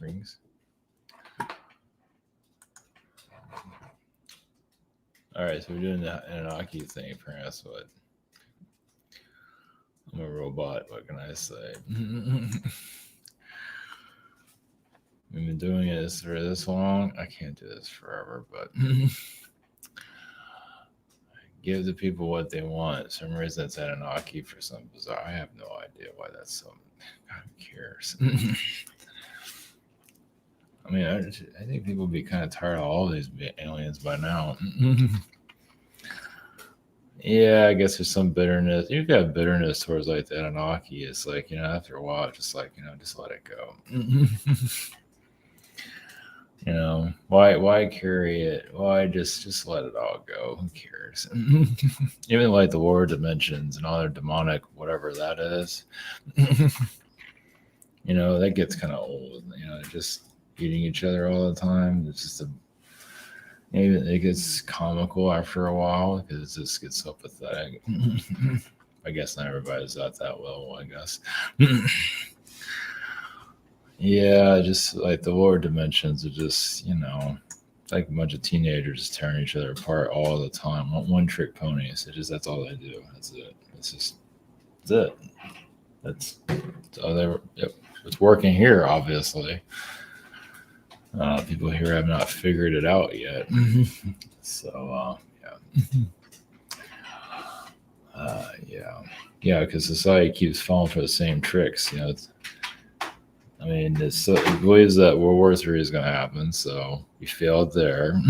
rings. All right, so we're doing the Anunnaki thing. Apparently, that's what. I'm a robot. What can I say? We've been doing this for this long. I can't do this forever, but give the people what they want. For some reason, it's Anunnaki for some bizarre. I have no idea why that's so. God, who cares? I mean, I think people would be kind of tired of all these aliens by now. Yeah, I guess there's some bitterness. You've got bitterness towards like the Anunnaki. It's like, after a while, just like, just let it go. Why carry it? Why just let it all go? Who cares? Even like the lower dimensions and all their demonic whatever that is. That gets kind of old. Just eating each other all the time. It's just it gets comical after a while because it just gets so pathetic. I guess not everybody's at that level, I guess. Yeah, just like the lower dimensions are just, like a bunch of teenagers tearing each other apart all the time. One trick ponies. That's all they do. That's it. That's it. That's all they were. Yep. It's working here, obviously. People here have not figured it out yet. So, yeah, because society keeps falling for the same tricks. It believes that World War III is going to happen, so we failed there.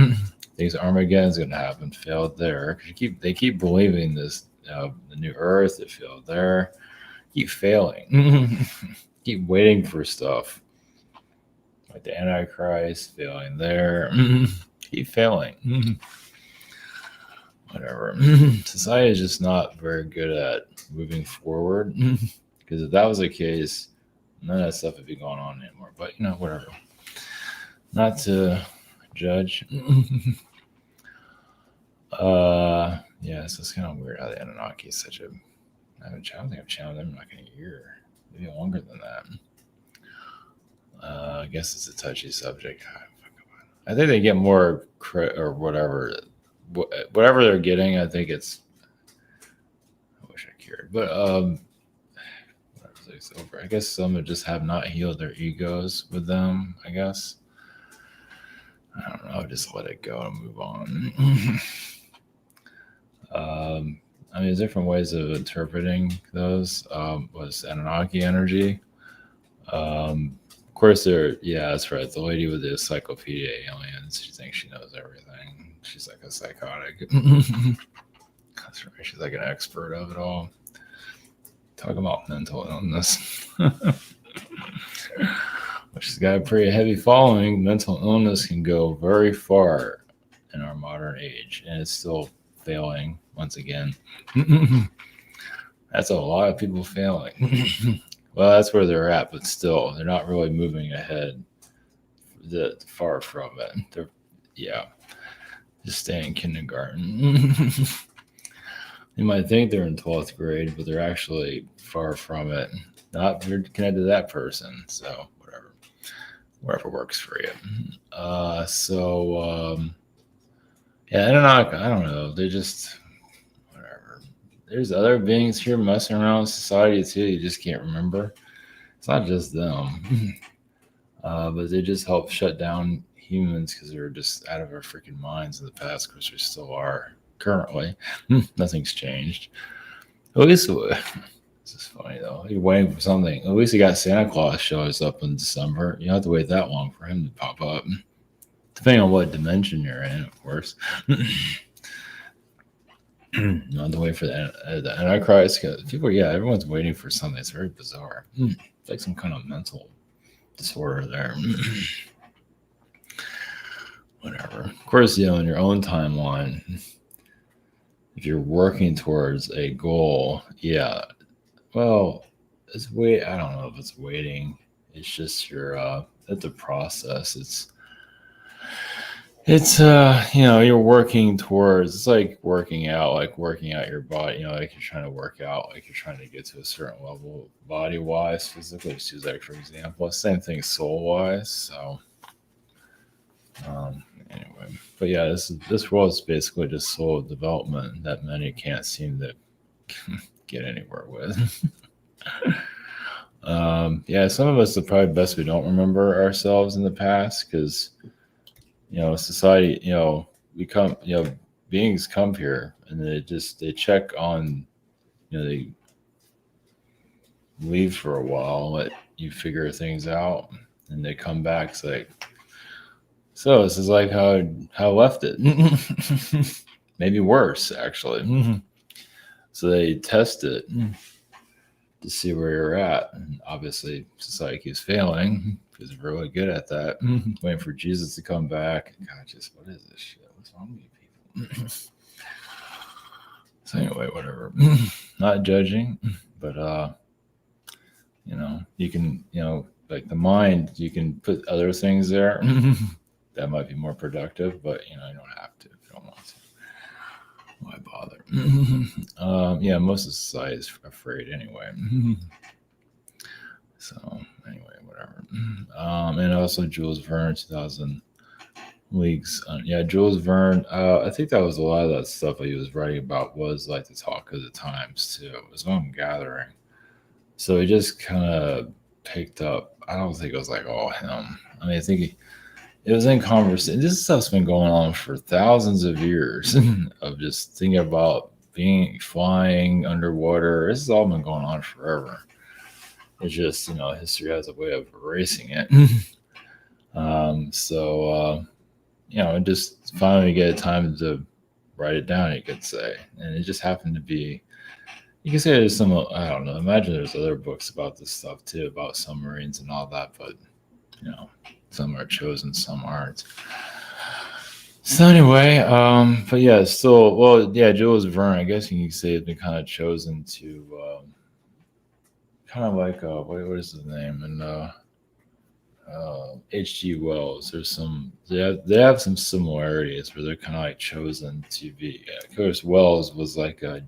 Thinks Armageddon is going to happen, failed there. They keep believing this, the new Earth, it failed there. Keep failing. Keep waiting for stuff. Like the Antichrist, failing there. Keep failing. Whatever. Society is just not very good at moving forward. Because if that was the case, none of that stuff would be going on anymore. But, whatever. Not to judge. So it's kind of weird how the Anunnaki is such a... I don't think I've channeled them in like a year. Maybe longer than that. I guess it's a touchy subject. I think they get more or whatever they're getting. I think it's. I wish I cared, but it's over. I guess some just have not healed their egos with them. I guess. I don't know. Just let it go and move on. There's different ways of interpreting those. Was Anunnaki energy? Of course, that's right. The lady with the encyclopedia aliens, she thinks she knows everything. She's like a psychotic. That's right. She's like an expert of it all. Talk about mental illness. She's got a pretty heavy following. Mental illness can go very far in our modern age, and it's still failing once again. That's a lot of people failing. Well, that's where they're at, but still, they're not really moving ahead far from it. They're, just staying in kindergarten. You might think they're in 12th grade, but they're actually far from it. Not connected to that person, so whatever works for you. Anunnaki, I don't know. They just... There's other beings here messing around with society too. You just can't remember. It's not just them, but they just help shut down humans because they're just out of our freaking minds in the past, which we still are currently. Nothing's changed. At least this is funny though. You're waiting for something. At least you got Santa Claus shows up in December. You don't have to wait that long for him to pop up, depending on what dimension you're in, of course. On the way for the Antichrist, people, everyone's waiting for something. It's very bizarre. It's like some kind of mental disorder there. Whatever. Of course, in your own timeline, if you're working towards a goal, well, it's I don't know if it's waiting. It's just it's a process. it's you're working towards, it's like working out, your body, like you're trying to work out, like you're trying to get to a certain level body wise, physically. Just use that for example. Same thing soul wise. So anyway, but yeah, this world is basically just soul development that many can't seem to get anywhere with. Yeah, some of us are probably best we don't remember ourselves in the past, because society, we come, beings come here and they check on, they leave for a while, let you figure things out, and they come back. It's like, so this is like how I left it. Maybe worse, actually. So they test it to see where you're at. And obviously, society keeps failing because we're really good at that. Waiting for Jesus to come back. God, what is this shit? What's wrong with you people? So anyway, whatever. Not judging, but you can, like the mind, you can put other things there that might be more productive, but you don't have to if you don't want to. Why bother? Yeah, most of society is afraid anyway. So anyway, whatever. And also Jules Verne, 2000 Leagues. Yeah, Jules Verne. I think that was a lot of that stuff that he was writing about was like the talk of the times too. It was what I'm gathering. So he just kind of picked up. I don't think it was like all him. I mean, I think it was in conversation. This stuff's been going on for thousands of years of just thinking about flying underwater. This has all been going on forever. It's just, history has a way of erasing it. Just finally get time to write it down, you could say. And it just happened to be, you can say there's some, I don't know, imagine there's other books about this stuff too, about submarines and all that, but, some are chosen, some aren't. So anyway, but yeah, still, well, yeah, Jules Verne, I guess you can say, has been kind of chosen to, kind of like, what is his name? And H.G. Wells. They have some similarities where they're kind of like chosen to be. Yeah, of course, Wells was like a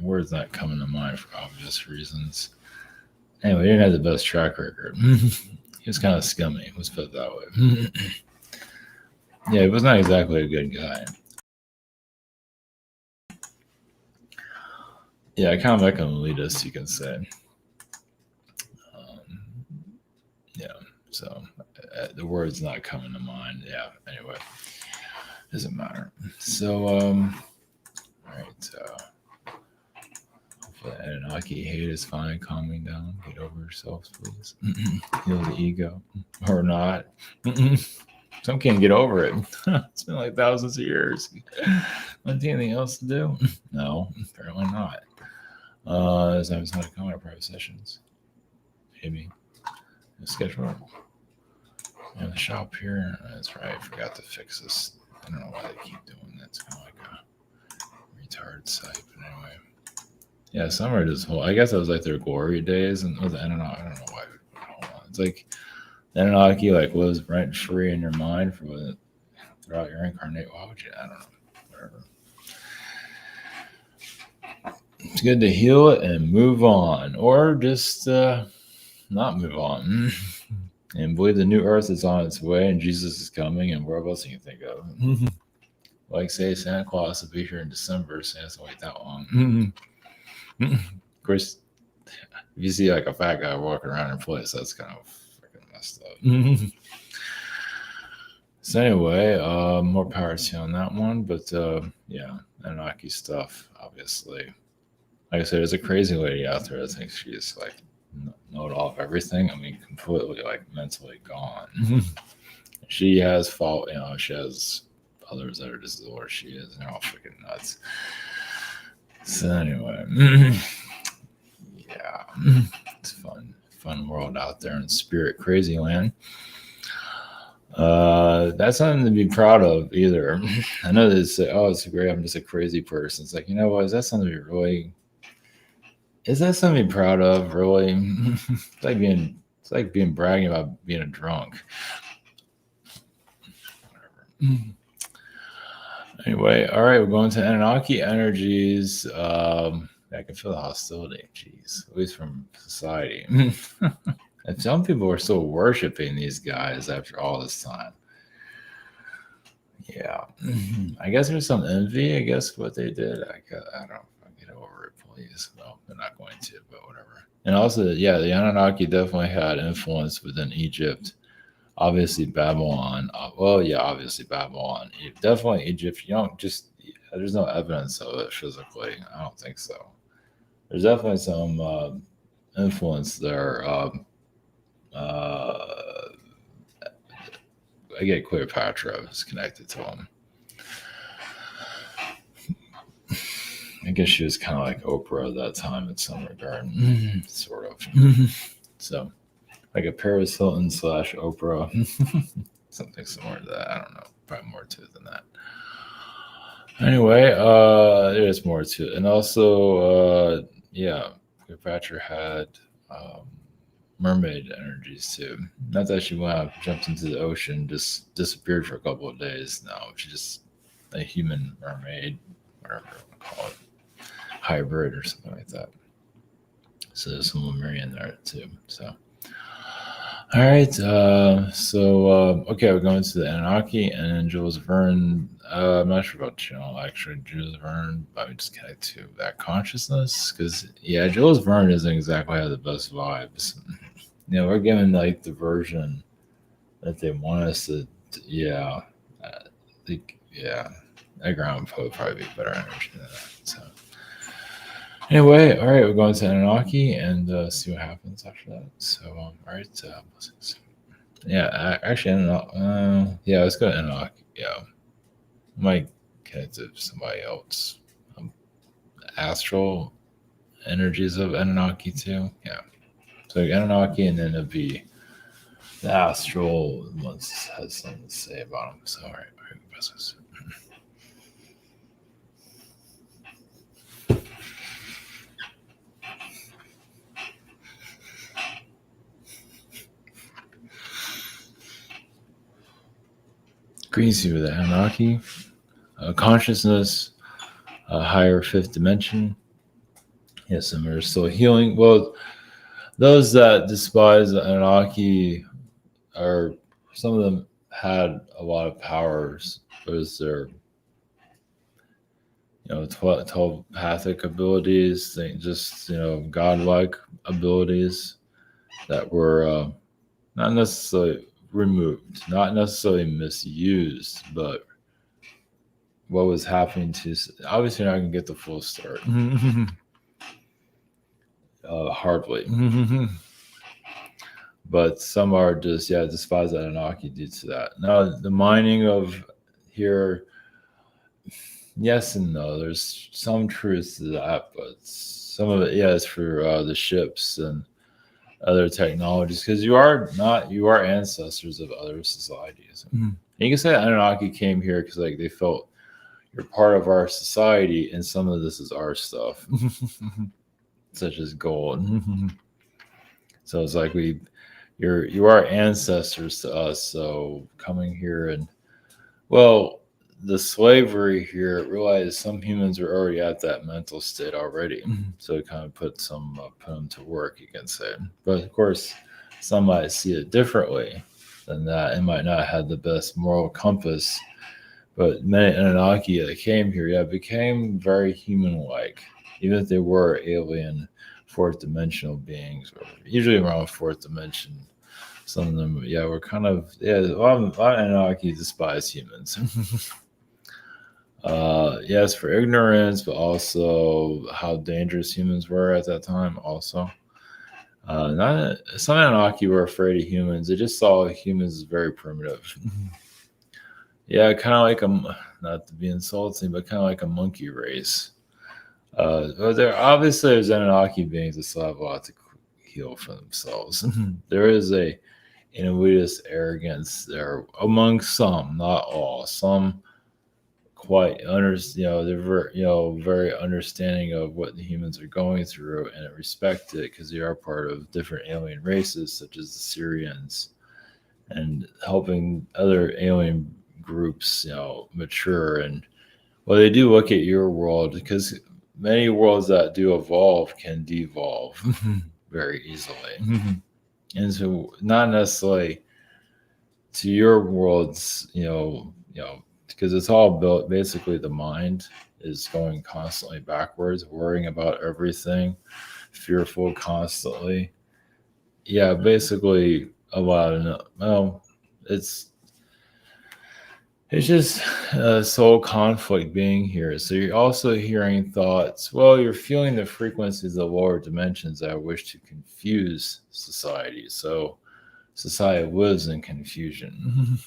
word's not coming to mind for obvious reasons. Anyway, he didn't have the best track record. He was kind of scummy. Let's put it that way. Yeah, he was not exactly a good guy. Yeah, kind of like an elitist, you can say. Yeah, so the word's not coming to mind. Yeah, anyway, doesn't matter. So, all right. Hopefully, Anunnaki hate is finally calming down. Get over yourselves, please. Heal the ego, or not. Some can't get over it. It's been like thousands of years. Anything else to do? No, apparently not. Is that how to come to private sessions? Maybe. Schedule it. In the shop here. That's right. I forgot to fix this. I don't know why they keep doing that. It's kind of like a retard site. But anyway. Yeah, some are just whole. I guess that was like their glory days. And I don't know why. It's like Anunnaki like lives rent free in your mind throughout your incarnate. Why would you? I don't know. Whatever. It's good to heal it and move on, or just not move on, and believe the new Earth is on its way and Jesus is coming, and wherever else you can think of. Like say Santa Claus will be here in December, so it doesn't wait that long. Of course, if you see like a fat guy walking around in place, that's kind of freaking messed up. So anyway, more power to you on that one, but yeah, Anunnaki stuff, obviously. Like I said, there's a crazy lady out there that thinks she's like know it all of everything. I mean, completely like mentally gone. She has fault, she has others that are just as where she is, and they're all freaking nuts. So anyway, yeah, it's fun world out there in spirit crazy land. That's something to be proud of either. I know they say, oh, it's great, I'm just a crazy person. It's like, you know what, is that something to be proud of, really? It's It's like being bragging about being a drunk. Whatever. Anyway, all right, we're going to Anunnaki energies. I can feel the hostility. Jeez, at least from society. And some people are still worshiping these guys after all this time. Yeah, I guess there's some envy. I guess what they did. I don't get over it, please. No, they're not going to, but whatever. And also, yeah, the Anunnaki definitely had influence within Egypt. Obviously, Babylon. Obviously Babylon. Definitely Egypt. You don't just. There's no evidence of it physically. I don't think so. There's definitely some influence there. I get Cleopatra is connected to him. I guess she was kind of like Oprah at that time in some regard, sort of. So, like a Paris Hilton / Oprah, something similar to that. I don't know, probably more to it than that. Anyway, there's more to it, and also, Cleopatra had mermaid energies too. Not that she went out, jumped into the ocean, just disappeared for a couple of days. No, she's just a human mermaid, whatever you want to call it, hybrid or something like that. So there's some Lemurian there too. So, all right. Okay, we're going to the Anunnaki and Jules Verne. I'm not sure about the channel actually. Jules Verne, but we just connect to that consciousness because Jules Verne doesn't exactly have the best vibes. We're given like the version that they want us to. Edgar Allan Poe would probably be better energy than that. So anyway, all right, we're going to Anunnaki and see what happens after that. So all right, blessings. Actually, let's go to Anunnaki. Yeah, might connect to somebody else. Astral energies of Anunnaki too. Yeah. So Anunnaki, and then it'd be the astral ones has something to say about them. So all right, business. Greens you with the Anunnaki, consciousness, higher fifth dimension. Yes, and we're still healing. Well, those that despise the Anunnaki are, some of them had a lot of powers. There's their 12 telepathic abilities, just godlike abilities that were not necessarily removed, not necessarily misused, but what was happening to, obviously you're not going to get the full story. Hardly. But some are just, despise Anunnaki due to that. Now, the mining of here, yes and no. There's some truth to that, but some of it, is for the ships and other technologies, because you are ancestors of other societies. And you can say Anunnaki came here because they felt you're part of our society, and some of this is our stuff, such as gold. So it's like you are ancestors to us. So coming here and the slavery here, realized some humans are already at that mental state already. So it kind of put them to work, you can say. But of course, some might see it differently than that and might not have the best moral compass. But many Anunnaki that came here, became very human-like, even if they were alien fourth dimensional beings, or usually around fourth dimension. Some of them, were kind of, a lot of Anunnaki despise humans. Yes, for ignorance, but also how dangerous humans were at that time. Also, some Anunnaki were afraid of humans. They just saw humans as very primitive. Kind of like not to be insulting, but kind of like a monkey race. But there's Anunnaki beings that still have a lot to heal for themselves. There is a elitist arrogance there among some, not all. Some quite they're very understanding of what the humans are going through and respect it because they are part of different alien races such as the Syrians, and helping other alien groups mature. And well, they do look at your world because many worlds that do evolve can devolve very easily. And so not necessarily to your worlds, because it's all built basically the mind is going constantly backwards, worrying about everything, fearful constantly. Yeah, basically a lot of it's just a soul conflict being here. So you're also hearing thoughts. Well, you're feeling the frequencies of lower dimensions that wish to confuse society. So society lives in confusion.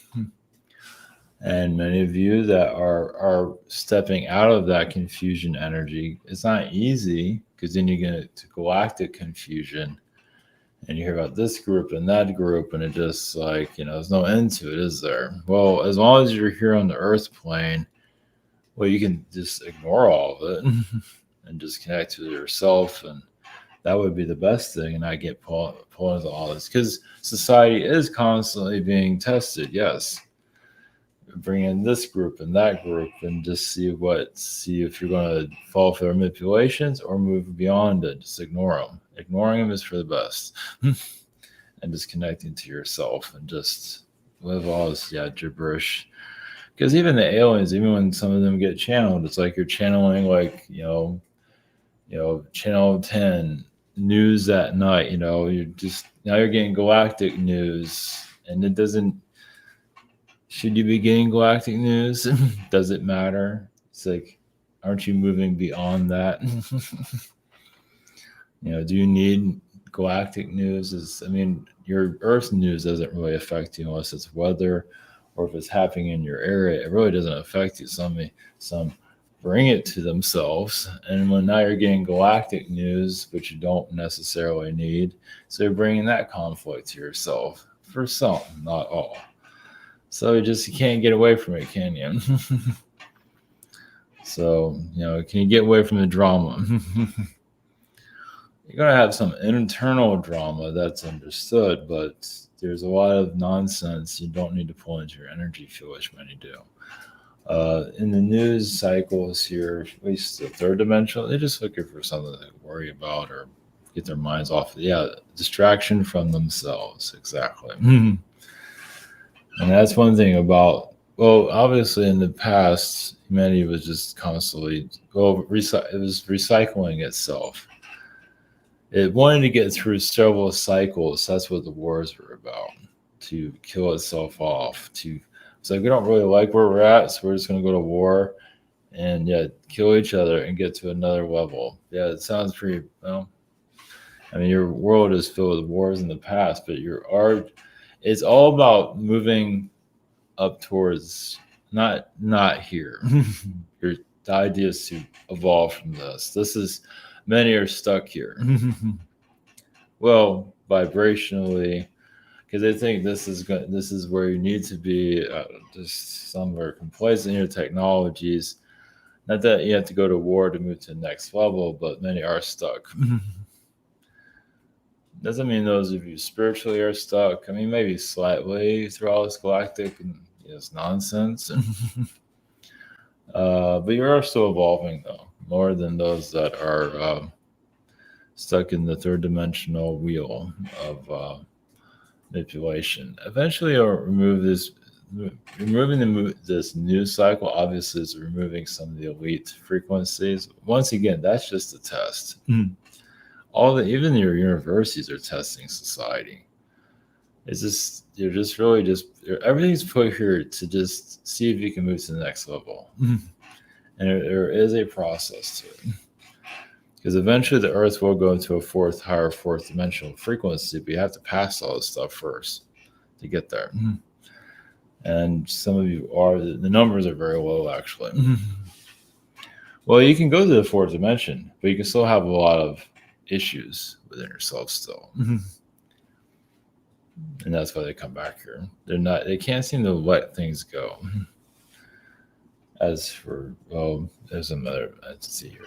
And many of you that are stepping out of that confusion energy, it's not easy because then you get to galactic confusion and you hear about this group and that group, and it just there's no end to it, is there? Well, as long as you're here on the earth plane, well, you can just ignore all of it and just connect to yourself, and that would be the best thing, and not get pulled into all this because society is constantly being tested. Yes, bring in this group and that group and just see if you're going to fall for their manipulations or move beyond it. Just ignore them. Ignoring them is for the best. And just connecting to yourself and just live all this gibberish. Because even the aliens, even when some of them get channeled, it's like you're channeling channel 10 news at night. You're just now you're getting galactic news, and it doesn't. Should you be getting galactic news? Does it matter? It's like, aren't you moving beyond that? Do you need galactic news? Your Earth news doesn't really affect you unless it's weather or if it's happening in your area. It really doesn't affect you. Some bring it to themselves, and when now you're getting galactic news, which you don't necessarily need, so you're bringing that conflict to yourself for some, not all. So you can't get away from it, can you? So, can you get away from the drama? You're going to have some internal drama that's understood, but there's a lot of nonsense you don't need to pull into your energy field, which many do. In the news cycles here, at least the third dimensional, they're just looking for something to worry about or get their minds off. Distraction from themselves, exactly. And that's one thing about, well, obviously in the past, humanity was just constantly, it was recycling itself. It wanted to get through several cycles. That's what the wars were about, to kill itself off. It's like, we don't really like where we're at, so we're just going to go to war and kill each other and get to another level. Yeah, it sounds pretty, your world is filled with wars in the past, but your art, it's all about moving up towards not here. The idea is to evolve from this. Many are stuck here. Well, vibrationally, because they think this is where you need to be. Just some are complacent in your technologies. Not that you have to go to war to move to the next level, but many are stuck. Doesn't mean those of you spiritually are stuck. Maybe slightly through all this galactic and this nonsense. But you are still evolving, though, more than those that are stuck in the third dimensional wheel of manipulation. Eventually, you'll remove this. Removing this news cycle obviously is removing some of the elite frequencies. Once again, that's just a test. Even your universities are testing society. It's just everything's put here to just see if you can move to the next level. And there is a process to it, because eventually the Earth will go into a higher fourth dimensional frequency, but you have to pass all this stuff first to get there. And some of you the numbers are very low, actually. Well, you can go to the fourth dimension, but you can still have a lot of issues within yourself still. And that's why they come back here. They can't seem to let things go. As for, well, there's another entity here.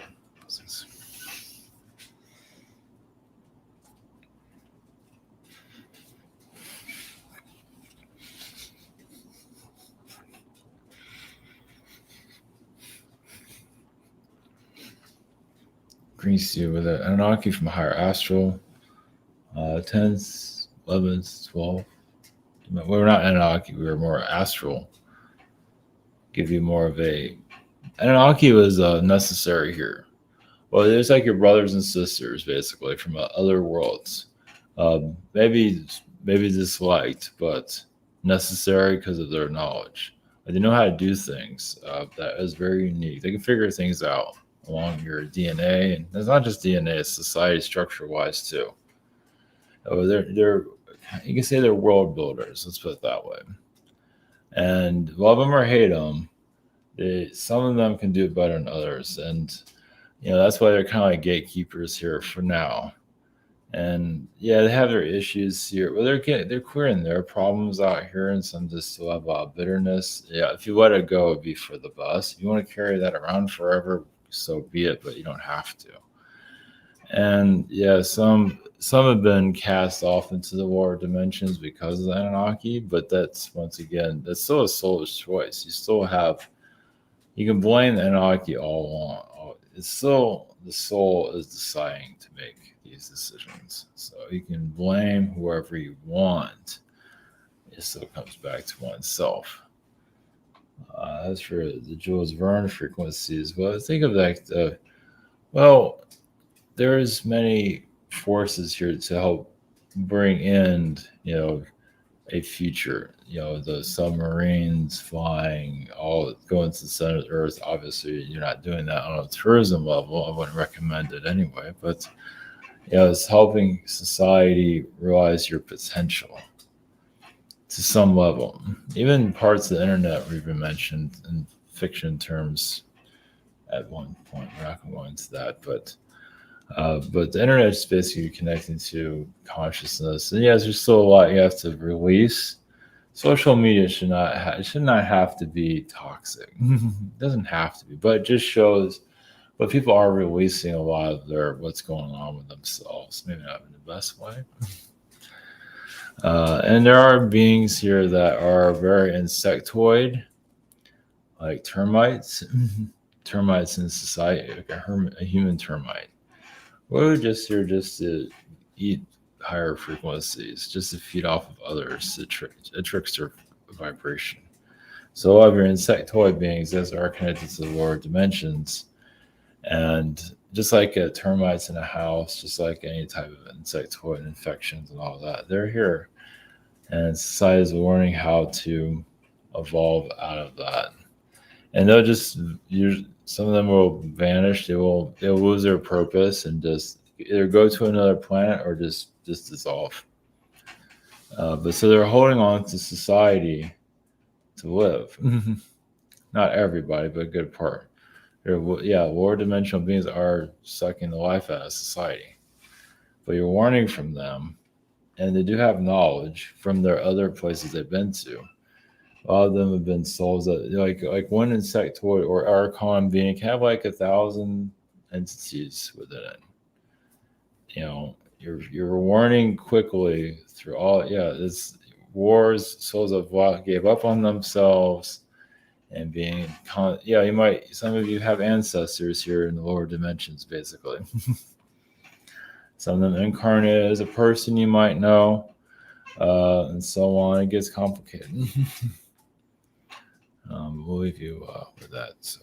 Green suit with an Anunnaki from higher astral. 10s, 11s, 12. We're not Anunnaki, we were more astral. Give you more of a. Anunnaki was necessary here. Well, there's like your brothers and sisters, basically, from other worlds. Maybe disliked, but necessary because of their knowledge. They know how to do things. That is very unique. They can figure things out along your DNA, and it's not just DNA; it's society structure-wise too. They're you can say they're world builders. Let's put it that way. And love them or hate them, some of them can do it better than others, and that's why they're kind of like gatekeepers here for now. And yeah, they have their issues here. Well, they're clearing their problems out here, and some just still have a lot of bitterness. Yeah, if you let it go, it'd be for the best. If you want to carry that around forever, so be it, but you don't have to. And yeah, some have been cast off into the lower dimensions because of the Anunnaki, but that's once again, that's still a soul's choice. You can blame the Anunnaki all along. It's still the soul is deciding to make these decisions. So you can blame whoever you want. It still comes back to oneself. As for the Jules Verne frequencies, well, think of that. Well, there's many forces here to help bring in, a future. The submarines flying, all going to the center of the Earth. Obviously, you're not doing that on a tourism level. I wouldn't recommend it anyway. But it's helping society realize your potential to some level. Even parts of the internet we've been mentioned in fiction terms at one point. We're not going to go into that, but the internet is basically connecting to consciousness. And yes, there's still a lot you have to release. Social media should not have to be toxic. It doesn't have to be, but it just shows. But people are releasing a lot of what's going on with themselves. Maybe not in the best way. And there are beings here that are very insectoid, like termites. Termites in society, like a human termite. We're just here just to eat higher frequencies, just to feed off of others. It tricks their vibration. So all of your insectoid beings, those are connected to the lower dimensions. And just like termites in a house, just like any type of insectoid infections and all that, they're here. And society is learning how to evolve out of that. And they'll just some of them will vanish. They'll lose their purpose and just either go to another planet or just dissolve. But so they're holding on to society to live. Not everybody, but a good part. Lower dimensional beings are sucking the life out of society. But you're warning from them, and they do have knowledge from their other places they've been to. A lot of them have been souls that like one insectoid or archon being can have like 1,000 entities within it. You're warning quickly through all. It's wars. Souls that gave up on themselves and being. You might. Some of you have ancestors here in the lower dimensions, basically. Some of them incarnated as a person you might know, and so on. It gets complicated. We'll leave you with that. So.